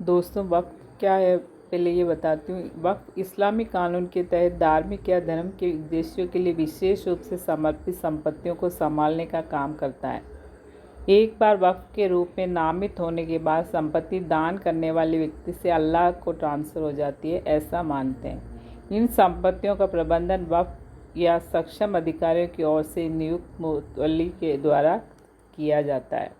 दोस्तों, वक्फ क्या है पहले ये बताती हूँ। वक्फ इस्लामी कानून के तहत धार्मिक या धर्म के उद्देश्यों के लिए विशेष रूप से समर्पित संपत्तियों को संभालने का काम करता है। एक बार वक्फ के रूप में नामित होने के बाद संपत्ति दान करने वाले व्यक्ति से अल्लाह को ट्रांसफ़र हो जाती है, ऐसा मानते हैं। इन संपत्तियों का प्रबंधन वक्फ या सक्षम अधिकारियों की ओर से नियुक्त मुतवल्ली के द्वारा किया जाता है।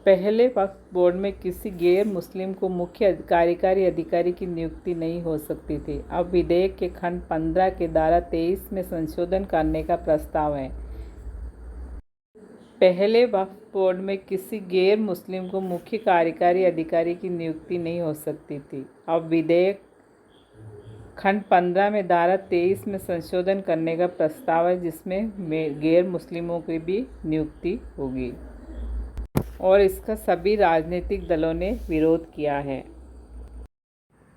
पहले वक्फ बोर्ड में किसी गैर मुस्लिम को मुख्य कार्यकारी अधिकारी की नियुक्ति नहीं हो सकती थी। अब विधेयक के खंड 15 के धारा 23 में संशोधन करने का प्रस्ताव है। पहले वक्फ बोर्ड में किसी गैर मुस्लिम को मुख्य कार्यकारी अधिकारी की नियुक्ति नहीं हो सकती थी। अब विधेयक खंड 15 में धारा 23 में संशोधन करने का प्रस्ताव है, जिसमें गैर मुस्लिमों की भी नियुक्ति होगी और इसका सभी राजनीतिक दलों ने विरोध किया है।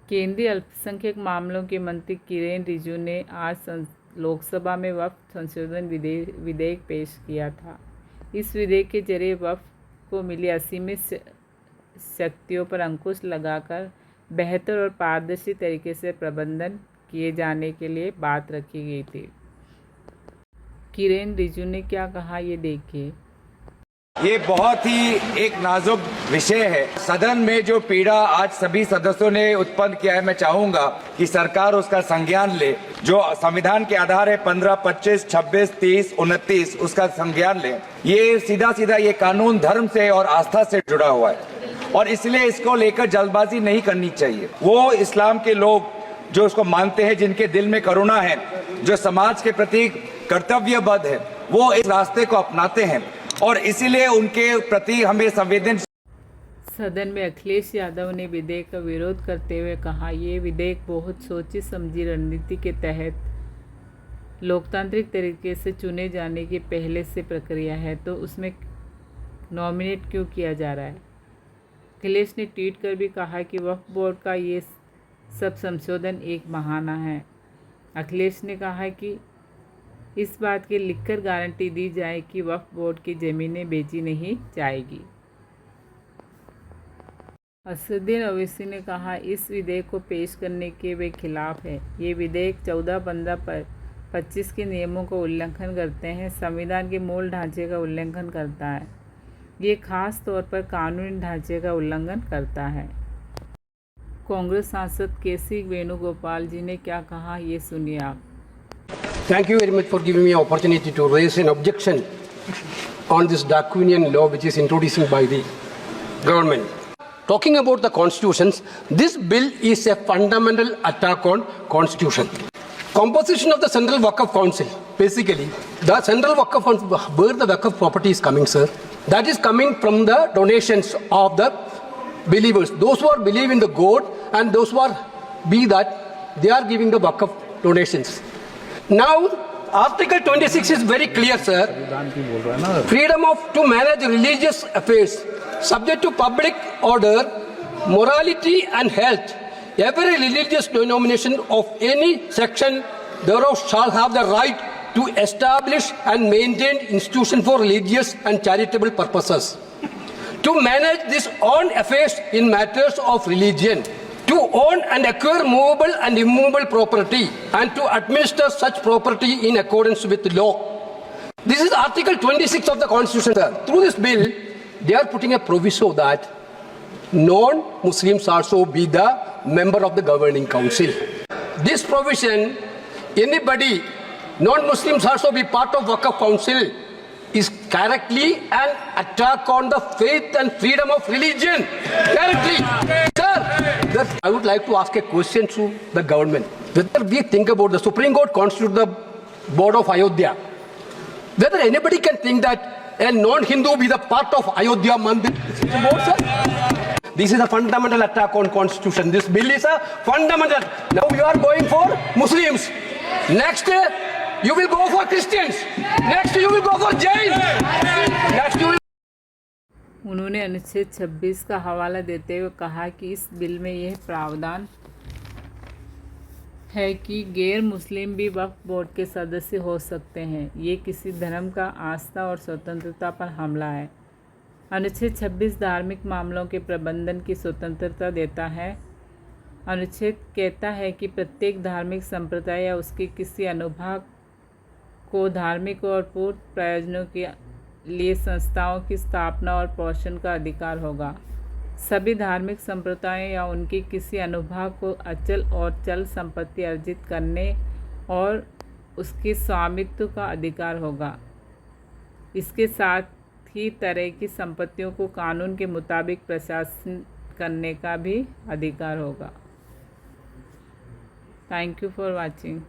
केंद्रीय अल्पसंख्यक मामलों के मंत्री किरेन रिजिजू ने आज लोकसभा में वक्फ संशोधन विधेयक पेश किया था। इस विधेयक के जरिए वक्फ को मिली असीमित शक्तियों पर अंकुश लगाकर बेहतर और पारदर्शी तरीके से प्रबंधन किए जाने के लिए बात रखी गई थी। किरेन रिजिजू ने क्या कहा, ये देखिए। ये बहुत ही एक नाजुक विषय है। सदन में जो पीड़ा आज सभी सदस्यों ने उत्पन्न किया है, मैं चाहूंगा कि सरकार उसका संज्ञान ले। जो संविधान के आधार है 15, 25, 26, 30, 29, उसका संज्ञान ले। ये सीधा सीधा ये कानून धर्म से और आस्था से जुड़ा हुआ है और इसलिए इसको लेकर जल्दबाजी नहीं करनी चाहिए। वो इस्लाम के लोग जो उसको मानते हैं, जिनके दिल में करुणा है, जो समाज के प्रति कर्तव्यबद्ध है, वो इस रास्ते को अपनाते हैं और इसीलिए उनके प्रति हमें संवेदनशील। सदन में अखिलेश यादव ने विधेयक का विरोध करते हुए कहा, ये विधेयक बहुत सोची समझी रणनीति के तहत लोकतांत्रिक तरीके से चुने जाने की पहले से प्रक्रिया है, तो उसमें नॉमिनेट क्यों किया जा रहा है। अखिलेश ने ट्वीट कर भी कहा कि वक्फ बोर्ड का ये सब संशोधन एक बहाना है। अखिलेश ने कहा कि इस बात की लिखकर गारंटी दी जाए कि वक्फ बोर्ड की ज़मीनें बेची नहीं जाएगी। असदुद्दीन ओवैसी ने कहा, इस विधेयक को पेश करने के वे खिलाफ है। ये विधेयक 14, 15, 25 के नियमों का उल्लंघन करते हैं, संविधान के मूल ढांचे का उल्लंघन करता है। ये खास तौर पर कानूनी ढांचे का उल्लंघन करता है। कांग्रेस सांसद केसी वेणुगोपाल जी ने क्या कहा, ये सुनिए आप। Thank you very much for giving me an opportunity to raise an objection on this draconian law which is introduced by the government. Talking about the constitutions, this bill is a fundamental attack on constitution. Composition of the Central Waqf Council. Basically, the Central Waqf Council, where the Waqf property is coming, sir, that is coming from the donations of the believers. Those who are believe in the God and those who are be that they are giving the Waqf donations. Now, Article 26 is very clear, sir. Freedom to manage religious affairs, subject to public order, morality and health. Every religious denomination of any section thereof shall have the right to establish and maintain institutions for religious and charitable purposes. To manage these own affairs in matters of religion. To own and acquire movable and immovable property and to administer such property in accordance with law. This is Article 26 of the Constitution, sir. Through this bill, they are putting a proviso that non-Muslims also be the member of the governing council. This provision, anybody, non-Muslims also be part of Waqf Council, is correctly an attack on the faith and freedom of religion. Correctly. Sir, I would like to ask a question to the government. Whether we think about the Supreme Court constitute the board of Ayodhya, whether anybody can think that a non-Hindu be the part of Ayodhya Mandir board, sir? This is a fundamental attack on constitution. This bill is a fundamental. Now you are going for Muslims. Next, you will go for Christians. Next you will go for Jains. Next you will. उन्होंने अनुच्छेद 26 का हवाला देते हुए कहा कि इस bill में यह प्रावधान है कि गैर मुस्लिम भी वक्फ बोर्ड के सदस्य हो सकते हैं। ये किसी धर्म का आस्था और स्वतंत्रता पर हमला है। अनुच्छेद 26 धार्मिक मामलों के प्रबंधन की स्वतंत्रता देता है। अनुच्छेद कहता है कि प्रत्येक धार्मिक संप्रदाय या उसके किसी अनुभाग को धार्मिक और पूर्व प्रयोजनों के लिए संस्थाओं की स्थापना और पोषण का अधिकार होगा। सभी धार्मिक संप्रदायों या उनके किसी अनुभाग को अचल और चल संपत्ति अर्जित करने और उसके स्वामित्व का अधिकार होगा। इसके साथ ही तरह की संपत्तियों को कानून के मुताबिक प्रशासन करने का भी अधिकार होगा। Thank you for watching.